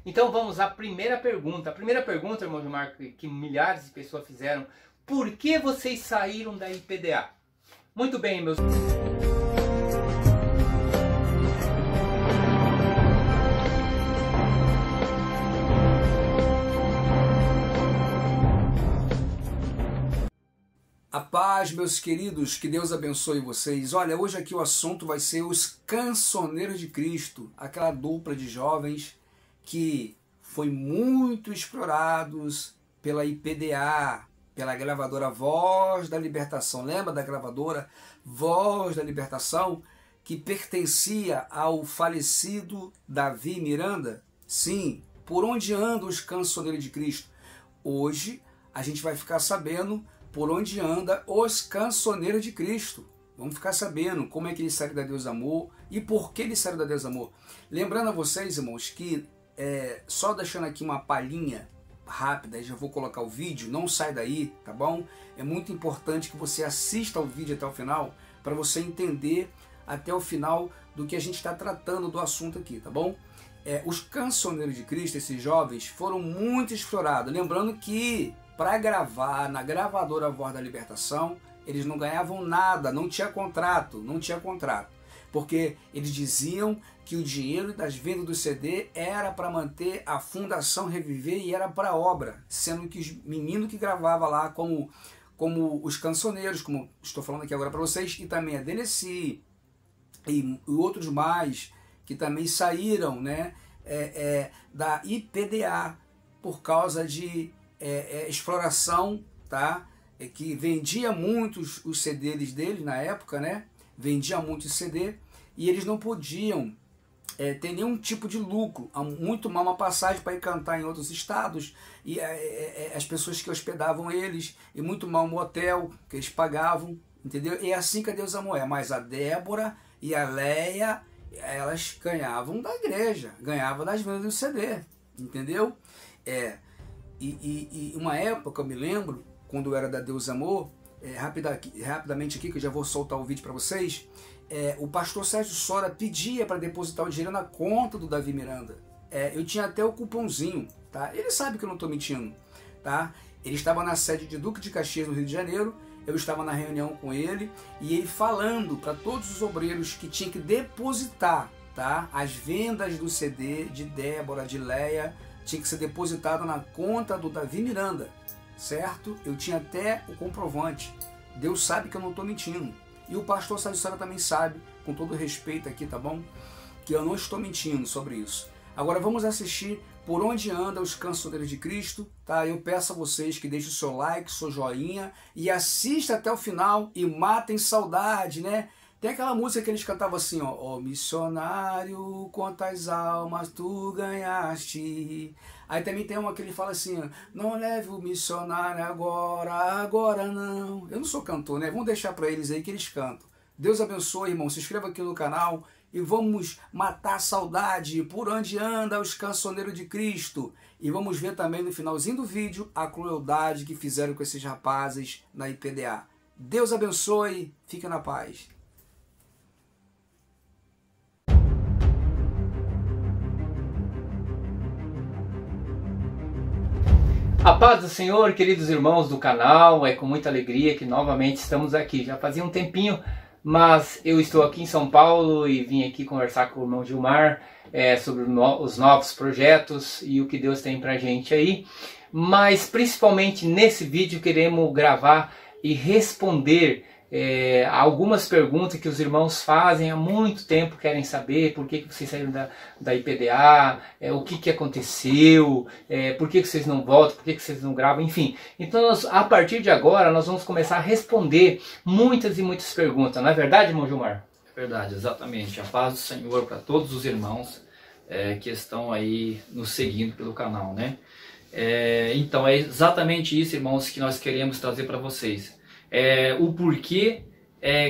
Então vamos à primeira pergunta. A primeira pergunta, irmão Gilmar, que milhares de pessoas fizeram: por que vocês saíram da IPDA? Muito bem, meus... A paz, meus queridos, que Deus abençoe vocês. Olha, hoje aqui o assunto vai ser os Cancioneiros de Cristo, aquela dupla de jovens que foi muito explorados pela IPDA, pela gravadora Voz da Libertação. Lembra da gravadora Voz da Libertação, que pertencia ao falecido Davi Miranda? Sim, por onde andam os Cancioneiros de Cristo? Hoje a gente vai ficar sabendo por onde anda os Cancioneiros de Cristo. Vamos ficar sabendo como é que eles saíram da Deus Amor e por que eles saíram da Deus Amor. Lembrando a vocês, irmãos, que só deixando aqui uma palhinha rápida, já vou colocar o vídeo, não sai daí, tá bom? É muito importante que você assista o vídeo até o final, para você entender até o final do que a gente está tratando do assunto aqui, tá bom? Os Cancioneiros de Cristo, esses jovens, foram muito explorados. Lembrando que para gravar na gravadora Voz da Libertação, eles não ganhavam nada, não tinha contrato, porque eles diziam que o dinheiro das vendas do CD era para manter a Fundação Reviver e era para a obra, sendo que os meninos que gravavam lá, como os cancioneiros, como estou falando aqui agora para vocês, e também a Deneci e outros mais, que também saíram, né, da IPDA por causa de exploração, tá? Que vendia muito os CDs deles na época, né? Vendia muito CD e eles não podiam ter nenhum tipo de lucro, muito mal uma passagem para ir cantar em outros estados e as pessoas que hospedavam eles, e muito mal um hotel que eles pagavam, entendeu? E é assim que a Deus Amor é. Mas a Débora e a Leia, elas ganhavam da igreja, ganhavam das vendas do CD, entendeu? E uma época, eu me lembro, quando eu era da Deus Amor, rapidamente aqui, que eu já vou soltar o vídeo para vocês, o pastor Sérgio Sora pedia para depositar o dinheiro na conta do Davi Miranda. Eu tinha até o cupomzinho, tá? Ele sabe que eu não estou mentindo, tá? Ele estava na sede de Duque de Caxias, no Rio de Janeiro, eu estava na reunião com ele, e ele falando para todos os obreiros que tinha que depositar, tá? As vendas do CD de Débora, de Leia, tinha que ser depositado na conta do Davi Miranda, certo? Eu tinha até o comprovante. Deus sabe que eu não estou mentindo. E o pastor Sérgio Sara também sabe, com todo respeito aqui, tá bom? Que eu não estou mentindo sobre isso. Agora vamos assistir por onde andam os Cancioneiros de Cristo, tá? Eu peço a vocês que deixem o seu like, seu joinha e assista até o final e matem saudade, né? Tem aquela música que eles cantavam assim, ó: missionário, quantas almas tu ganhaste. Aí também tem uma que ele fala assim: não leve o missionário agora não. Eu não sou cantor, né? Vamos deixar para eles aí que eles cantam. Deus abençoe, irmão. Se inscreva aqui no canal e vamos matar a saudade por onde anda os Cancioneiros de Cristo. E vamos ver também no finalzinho do vídeo a crueldade que fizeram com esses rapazes na IPDA. Deus abençoe. Fique na paz. A paz do Senhor, queridos irmãos do canal, é com muita alegria que novamente estamos aqui. Já fazia um tempinho, mas eu estou aqui em São Paulo e vim aqui conversar com o irmão Gilmar sobre os novos projetos e o que Deus tem pra gente aí. Mas principalmente nesse vídeo queremos gravar e responder algumas perguntas que os irmãos fazem há muito tempo, querem saber por que vocês saíram da IPDA, o que aconteceu, por que vocês não voltam, por que vocês não gravam, enfim. Então a partir de agora nós vamos começar a responder muitas e muitas perguntas, não é verdade, irmão Gilmar? É verdade, exatamente. A paz do Senhor para todos os irmãos que estão aí nos seguindo pelo canal, né? Então é exatamente isso, irmãos, que nós queremos trazer para vocês. O porquê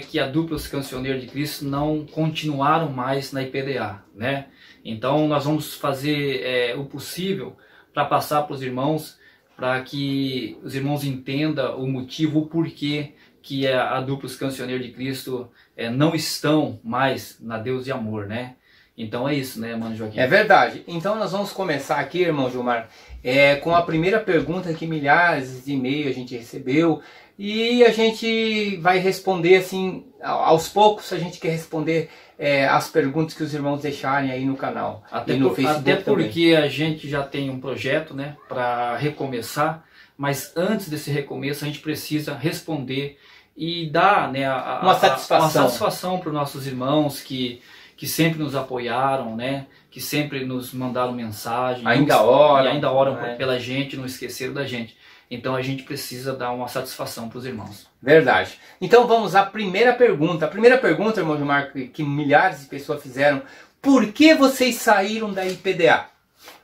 que a dupla Os Cancioneiros de Cristo não continuaram mais na IPDA, né? Então nós vamos fazer o possível para passar para os irmãos, para que os irmãos entendam o motivo, o porquê que a dupla Os Cancioneiros de Cristo não estão mais na Deus de Amor, né? Então é isso, né, mano Joaquim? É verdade. Então nós vamos começar aqui, irmão Gilmar, com a primeira pergunta que milhares de e-mails a gente recebeu, e a gente vai responder assim, aos poucos a gente quer responder as perguntas que os irmãos deixarem aí no canal. Até, e no Facebook até porque também. a gente já tem um projeto, né, para recomeçar, mas antes desse recomeço a gente precisa responder e dar, né, uma satisfação para os nossos irmãos que sempre nos apoiaram, né, que sempre nos mandaram mensagem, ainda oram pela gente, não esqueceram da gente. Então a gente precisa dar uma satisfação para os irmãos. Verdade. Então vamos à primeira pergunta. A primeira pergunta, irmão Gilmar, que milhares de pessoas fizeram: por que vocês saíram da IPDA?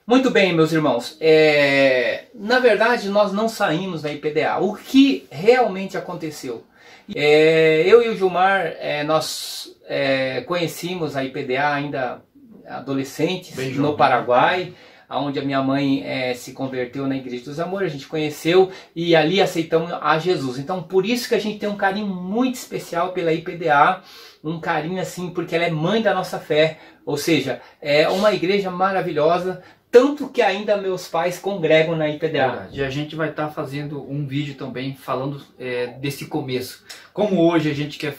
Muito bem, meus irmãos. Na verdade, nós não saímos da IPDA. O que realmente aconteceu? Eu e o Gilmar, nós conhecemos a IPDA ainda adolescentes no Paraguai, onde a minha mãe se converteu na Igreja dos Amores. A gente conheceu e ali aceitamos a Jesus. Então por isso que a gente tem um carinho muito especial pela IPDA, um carinho assim, porque ela é mãe da nossa fé, ou seja, é uma igreja maravilhosa, tanto que ainda meus pais congregam na IPDA. E a gente vai estar fazendo um vídeo também falando desse começo. Como hoje a gente quer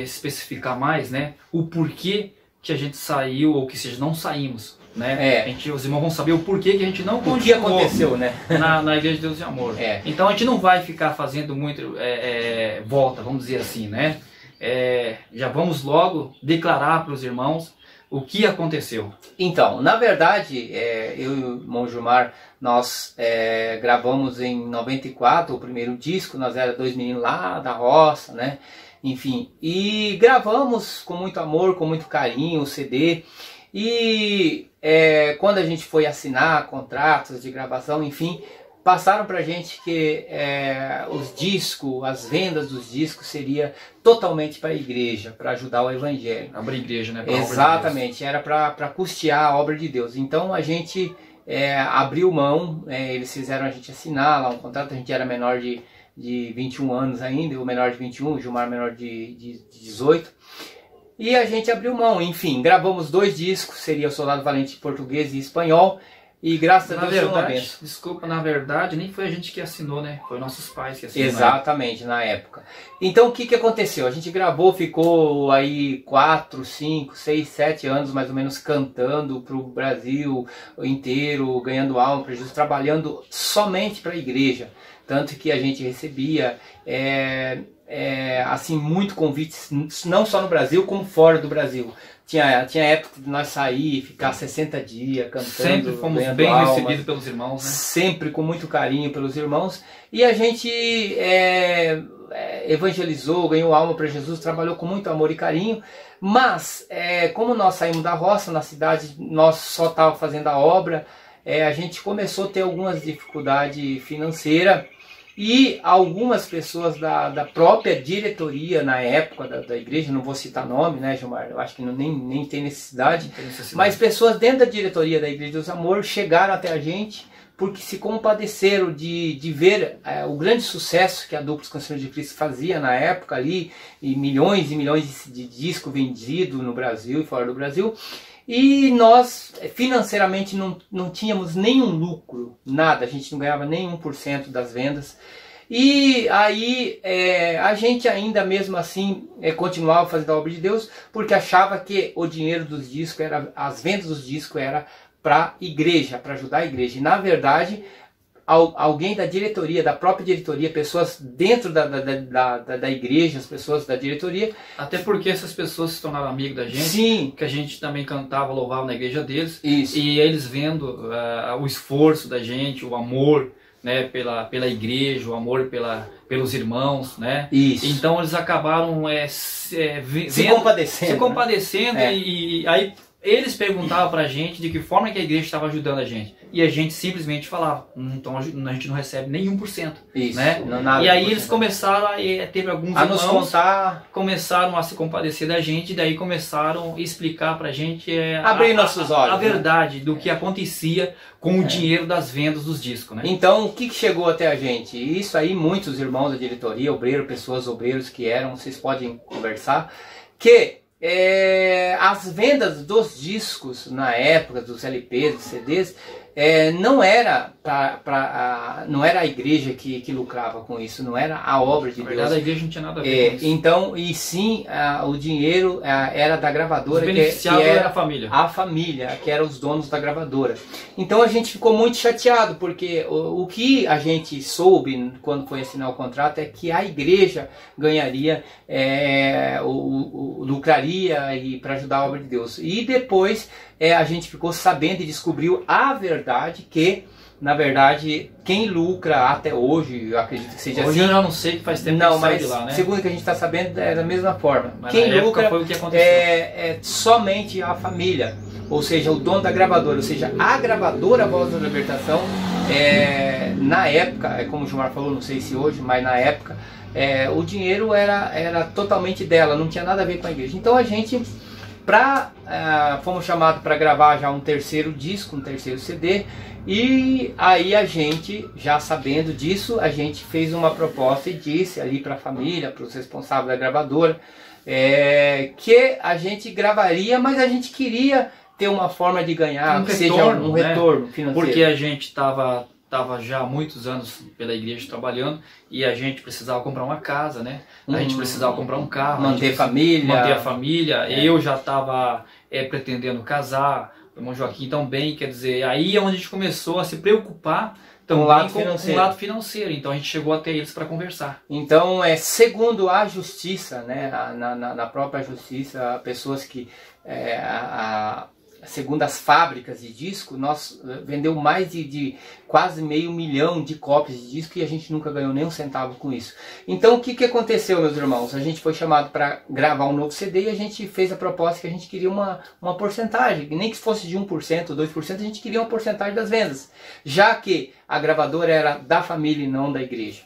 especificar mais, né, o porquê que a gente saiu, ou que seja, não saímos. Né? Os irmãos vão saber o porquê que a gente não continuou, o que aconteceu, né? na Igreja de Deus e Amor. Então a gente não vai ficar fazendo muito volta, vamos dizer assim, né? Já vamos logo declarar para os irmãos o que aconteceu. Então, na verdade, eu e o irmão Gilmar, nós gravamos em 94 o primeiro disco. Nós éramos dois meninos lá da roça, né? Enfim, e gravamos com muito amor, com muito carinho o CD. E quando a gente foi assinar contratos de gravação, enfim, passaram pra gente que os discos, as vendas dos discos seria totalmente para a igreja, para ajudar o evangelho. Abrir igreja, né? Exatamente, era para custear a obra de Deus. Então a gente abriu mão, eles fizeram a gente assinar lá um contrato. A gente era menor de 21 anos ainda, eu menor de 21, o Gilmar menor de 18. E a gente abriu mão, enfim, gravamos 2 discos, seria o Soldado Valente em português e espanhol, e graças a Deus foi uma bênção. Desculpa, na verdade, nem foi a gente que assinou, né? Foi nossos pais que assinaram. Exatamente, na época. Então o que aconteceu? A gente gravou, ficou aí 4, 5, 6, 7 anos mais ou menos cantando para o Brasil inteiro, ganhando alma para Jesus, trabalhando somente para a igreja. Tanto que a gente recebia assim, muito convites, não só no Brasil, como fora do Brasil. Tinha época de nós sair e ficar 60 dias cantando. Sempre fomos bem recebidos pelos irmãos, né? Sempre com muito carinho pelos irmãos. E a gente evangelizou, ganhou alma para Jesus, trabalhou com muito amor e carinho. Mas, como nós saímos da roça, na cidade, nós só estávamos fazendo a obra, a gente começou a ter algumas dificuldades financeiras. E algumas pessoas da própria diretoria na época da igreja, não vou citar nome, né, Gilmar? Eu acho que nem tem necessidade. Mas pessoas dentro da diretoria da Igreja dos Amor chegaram até a gente porque se compadeceram de ver o grande sucesso que a Duplos Cancioneiros de Cristo fazia na época ali, e milhões de discos vendidos no Brasil e fora do Brasil. E nós financeiramente não tínhamos nenhum lucro, nada, a gente não ganhava nem 1% das vendas. E aí a gente ainda mesmo assim continuava fazendo a obra de Deus, porque achava que o dinheiro dos discos, as vendas dos discos era para a igreja, para ajudar a igreja. E na verdade alguém da diretoria, da própria diretoria, pessoas dentro da igreja, as pessoas da diretoria. Até porque essas pessoas se tornaram amigos da gente. Sim. Que a gente também cantava, louvava na igreja deles. Isso. E eles vendo o esforço da gente, o amor, né, pela igreja, o amor pelos irmãos, né? Isso. Então eles acabaram se compadecendo. Né? E aí eles perguntavam pra gente de que forma que a igreja estava ajudando a gente. E a gente simplesmente falava, então a gente não recebe nem 1%. Isso, né? E aí eles começaram teve alguns irmãos começaram a se compadecer da gente, e daí começaram a explicar pra gente abrir nossos olhos, a verdade do que acontecia com o dinheiro das vendas dos discos. Né? Então o que chegou até a gente? Isso aí muitos irmãos da diretoria, obreiros que eram, vocês podem conversar, que as vendas dos discos na época, dos LPs, dos CDs, não era não era a igreja que lucrava com isso, não era a obra de Deus. Na verdade, a igreja não tinha nada a ver com isso. Então, e sim, o dinheiro era da gravadora, Os beneficiados era a família. A família, que eram os donos da gravadora. Então a gente ficou muito chateado, porque o que a gente soube quando foi assinar o contrato é que a igreja ganharia, lucraria para ajudar a obra de Deus. E depois a gente ficou sabendo e descobriu a verdade que, na verdade, quem lucra até hoje, eu acredito que seja hoje assim. Hoje eu não sei, que faz tempo que saiu de lá, né? Segundo o que a gente está sabendo, é da mesma forma. Mas quem na lucra foi o que aconteceu. É somente a família, ou seja, o dono da gravadora, ou seja, a gravadora Voz da Libertação, na época, como o Gilmar falou, não sei se hoje, mas na época, o dinheiro era totalmente dela, não tinha nada a ver com a igreja. Então a gente... fomos chamados para gravar já um terceiro disco, um terceiro CD, e aí a gente, já sabendo disso, a gente fez uma proposta e disse ali para a família, para os responsáveis da gravadora, que a gente gravaria, mas a gente queria ter uma forma de ganhar, seja um retorno financeiro. Porque a gente estava já há muitos anos pela igreja trabalhando e a gente precisava comprar uma casa, né? A gente precisava comprar um carro, manter a família. Eu já estava pretendendo casar, o irmão Joaquim também, quer dizer, aí é onde a gente começou a se preocupar também com o lado financeiro. Então a gente chegou até eles para conversar. Então, segundo a justiça, né, na própria justiça, pessoas que segundo as fábricas de disco, nós vendeu mais de quase 500 mil de cópias de disco e a gente nunca ganhou nem um centavo com isso. Então o que aconteceu, meus irmãos? A gente foi chamado para gravar um novo CD e a gente fez a proposta que a gente queria uma porcentagem, nem que fosse de 1% ou 2%, a gente queria uma porcentagem das vendas, já que a gravadora era da família e não da igreja.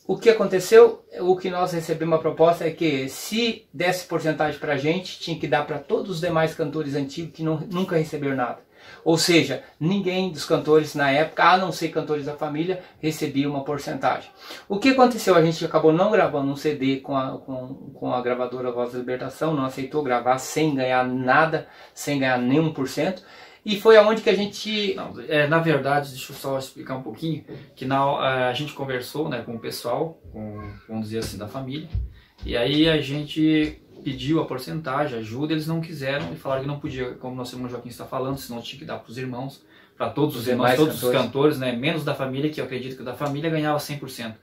O que aconteceu, o que nós recebemos a proposta é que se desse porcentagem para a gente, tinha que dar para todos os demais cantores antigos que nunca receberam nada. Ou seja, ninguém dos cantores na época, a não ser cantores da família, recebia uma porcentagem. O que aconteceu? A gente acabou não gravando um CD com a gravadora Voz da Libertação, não aceitou gravar sem ganhar nada, sem ganhar nenhum por cento. E foi aonde que a gente... na verdade, deixa eu só explicar um pouquinho, que a gente conversou, né, com o pessoal, vamos dizer assim, da família, e aí a gente pediu a porcentagem, ajuda, eles não quiseram e falaram que não podia, como nosso irmão Joaquim está falando, senão tinha que dar para os irmãos, para todos os irmãos, todos os cantores, né, menos da família, que eu acredito que da família ganhava 100%.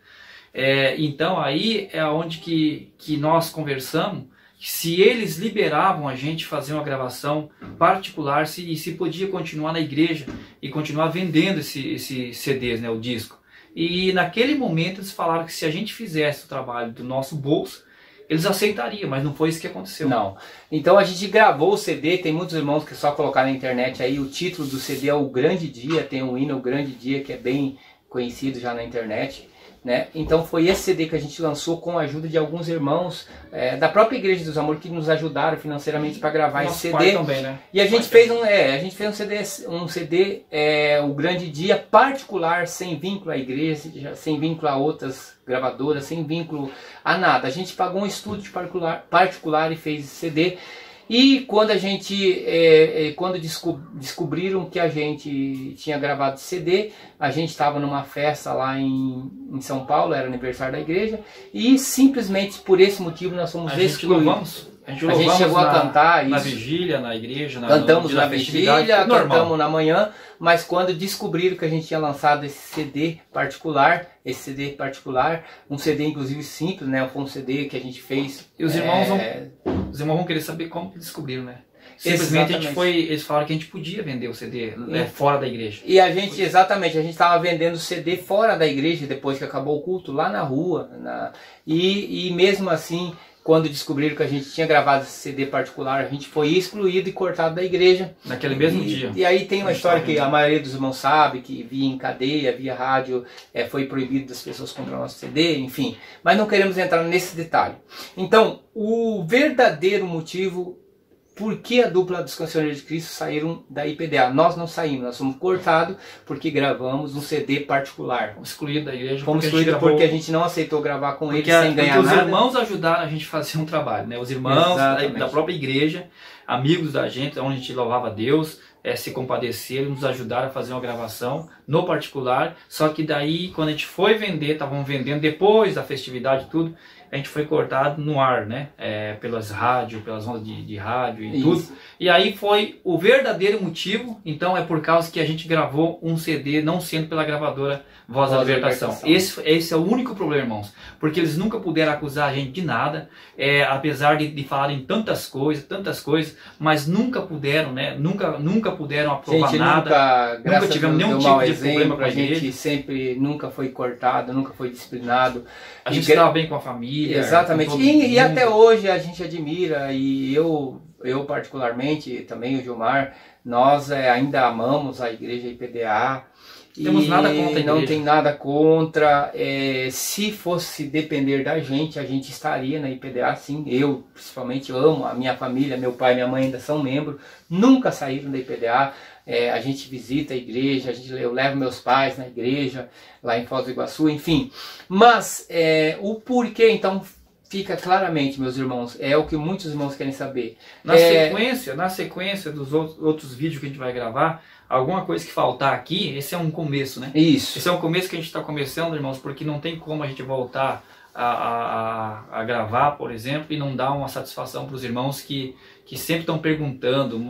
Então aí é onde que nós conversamos, se eles liberavam a gente fazer uma gravação particular, se podia continuar na igreja e continuar vendendo esse CDs, né, o disco. E naquele momento eles falaram que se a gente fizesse o trabalho do nosso bolso, eles aceitariam, mas não foi isso que aconteceu. Não. Então a gente gravou o CD, tem muitos irmãos que só colocaram na internet aí, o título do CD é O Grande Dia, tem um hino O Grande Dia que é bem conhecido já na internet. Né? Então foi esse CD que a gente lançou com a ajuda de alguns irmãos da própria Igreja dos Amores que nos ajudaram financeiramente para gravar esse CD. Também, né? E a gente fez um CD, O Grande Dia, particular, sem vínculo à igreja, sem vínculo a outras gravadoras, sem vínculo a nada. A gente pagou um estúdio particular e fez esse CD. E quando quando descobriram que a gente tinha gravado CD, a gente estava numa festa lá em São Paulo, era aniversário da igreja, e simplesmente por esse motivo nós fomos excluídos. A gente chegou a cantar na vigília, na igreja, cantamos na vigília, cantamos na manhã, mas quando descobriram que a gente tinha lançado esse CD particular, um CD inclusive simples, né? Foi um CD que a gente fez. E os irmãos vão querer saber como que descobriram, né? Simplesmente eles falaram que a gente podia vender o CD fora da igreja. E a gente estava vendendo o CD fora da igreja depois que acabou o culto, lá na rua. E mesmo assim, quando descobriram que a gente tinha gravado esse CD particular, a gente foi excluído e cortado da igreja. Naquele mesmo dia. E aí tem uma história que a maioria dos irmãos sabe, que via em cadeia, via rádio, foi proibido das pessoas comprar nosso CD, enfim. Mas não queremos entrar nesse detalhe. Então, o verdadeiro motivo por que a dupla dos Cancioneiros de Cristo saíram da IPDA? Nós não saímos, nós fomos cortados porque gravamos um CD particular. Fomos excluídos da igreja. Fomos excluídos porque a gente não aceitou gravar com eles sem ganhar nada. Porque os irmãos ajudaram a gente a fazer um trabalho, né? Os irmãos da própria igreja, amigos da gente, onde a gente louvava a Deus, se compadeceram, nos ajudaram a fazer uma gravação no particular. Só que daí, quando a gente foi vender, estavam vendendo depois da festividade e tudo, a gente foi cortado no ar, né? Pelas rádios, pelas ondas de rádio e tudo. E aí foi o verdadeiro motivo. Então é por causa que a gente gravou um CD, não sendo pela gravadora Voz da Libertação. Esse é o único problema, irmãos. Porque eles nunca puderam acusar a gente de nada, apesar de falarem tantas coisas, mas nunca puderam, né? Nunca puderam aprovar nada. Nunca tivemos nenhum tipo de problema com a igreja. A gente sempre nunca foi cortado, nunca foi disciplinado. A gente estava bem com a família. Exatamente. E até hoje a gente admira, e eu particularmente, também o Gilmar, nós ainda amamos a igreja IPDA. Temos nada contra a igreja. Não tem nada contra. Se fosse depender da gente, a gente estaria na IPDA, sim. Eu, principalmente, amo a minha família, meu pai e minha mãe ainda são membros, nunca saíram da IPDA. A gente visita a igreja, eu levo meus pais na igreja, lá em Foz do Iguaçu, enfim. Mas o porquê, então, fica claramente, meus irmãos, é o que muitos irmãos querem saber. Na sequência dos outros vídeos que a gente vai gravar, alguma coisa que faltar aqui, esse é um começo, né? Isso. Esse é um começo que a gente está começando, irmãos, porque não tem como a gente voltar a gravar, por exemplo, e não dar uma satisfação para os irmãos que sempre estão perguntando,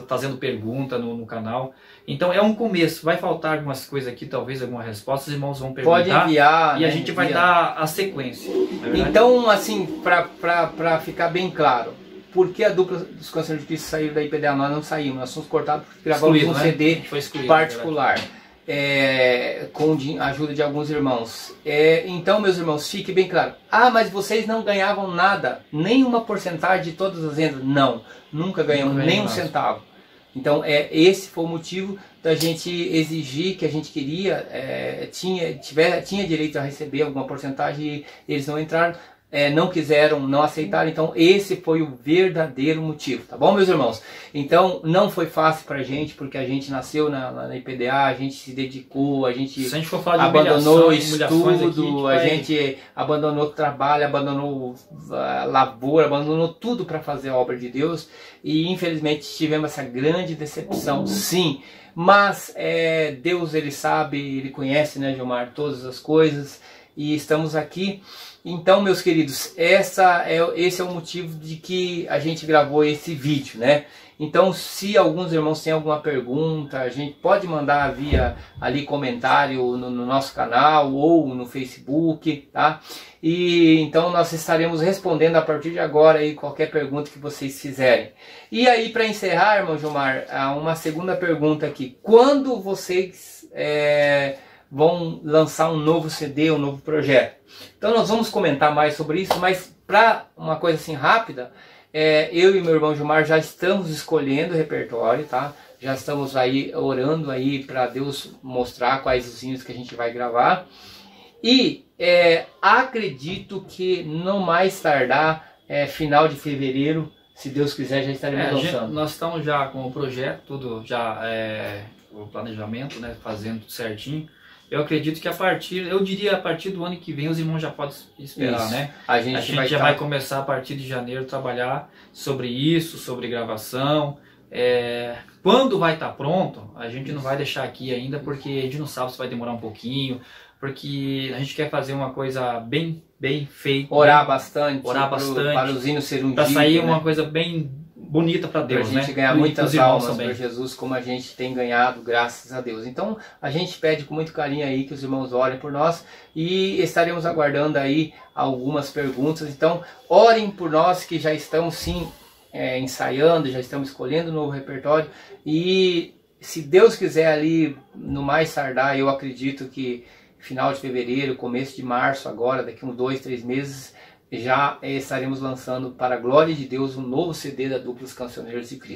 fazendo pergunta no canal. Então é um começo, vai faltar algumas coisas aqui, talvez alguma resposta, os irmãos vão perguntar. Pode enviar, e a gente vai dar a sequência. Então, assim, para ficar bem claro, por que a dupla dos Cancioneiros de Cristo saiu da IPDA? Nós não saímos, nós fomos cortados porque gravamos um CD particular. Com a ajuda de alguns irmãos. Então, meus irmãos, fique bem claro. Mas vocês não ganhavam nada, nenhuma porcentagem de todas as vendas? Não, nunca ganhamos nem um centavo. Então, esse foi o motivo da gente exigir que a gente queria, tinha direito a receber alguma porcentagem e eles não entraram. Não quiseram, não aceitaram. Então esse foi o verdadeiro motivo, tá bom, meus irmãos? Então não foi fácil pra gente, porque a gente nasceu na IPDA, a gente se dedicou, a gente abandonou estudo, a gente abandonou trabalho, abandonou lavoura, abandonou tudo para fazer a obra de Deus, e infelizmente tivemos essa grande decepção, sim. Mas Deus, ele sabe, ele conhece, né, Gilmar, todas as coisas, e estamos aqui. Então, meus queridos, esse é o motivo de que a gente gravou esse vídeo, né? Então, se alguns irmãos têm alguma pergunta, a gente pode mandar via ali comentário no nosso canal ou no Facebook, tá? E então nós estaremos respondendo a partir de agora aí qualquer pergunta que vocês fizerem. E aí, para encerrar, irmão Gilmar, uma segunda pergunta aqui. Quando vocês vão lançar um novo CD, um novo projeto? Então nós vamos comentar mais sobre isso, mas para uma coisa assim rápida, eu e meu irmão Gilmar já estamos escolhendo o repertório, tá? Já estamos aí orando aí para Deus mostrar quais os hinos que a gente vai gravar. E acredito que não mais tardar, final de fevereiro, se Deus quiser, já estaremos lançando. Nós estamos já com o projeto, tudo já, o planejamento, né, fazendo tudo certinho. Eu acredito que a partir do ano que vem os irmãos já podem esperar, isso, né? A gente já vai começar a partir de janeiro a trabalhar sobre isso, sobre gravação. Quando vai estar pronto, a gente não vai deixar aqui ainda, porque a gente não sabe se vai demorar um pouquinho, porque a gente quer fazer uma coisa bem feita. Orar bastante. Para os hinos serem para sair uma coisa bem bonita para Deus, pra gente ganhar muitas almas para Jesus, como a gente tem ganhado, graças a Deus. Então a gente pede com muito carinho aí que os irmãos orem por nós, e estaremos aguardando aí algumas perguntas. Então orem por nós, que já estamos sim ensaiando, já estamos escolhendo um novo repertório, e se Deus quiser ali no mais tardar, eu acredito que final de fevereiro, começo de março, agora daqui uns 2, 3 meses, já estaremos lançando, para a glória de Deus, um novo CD da dupla Cancioneiros de Cristo.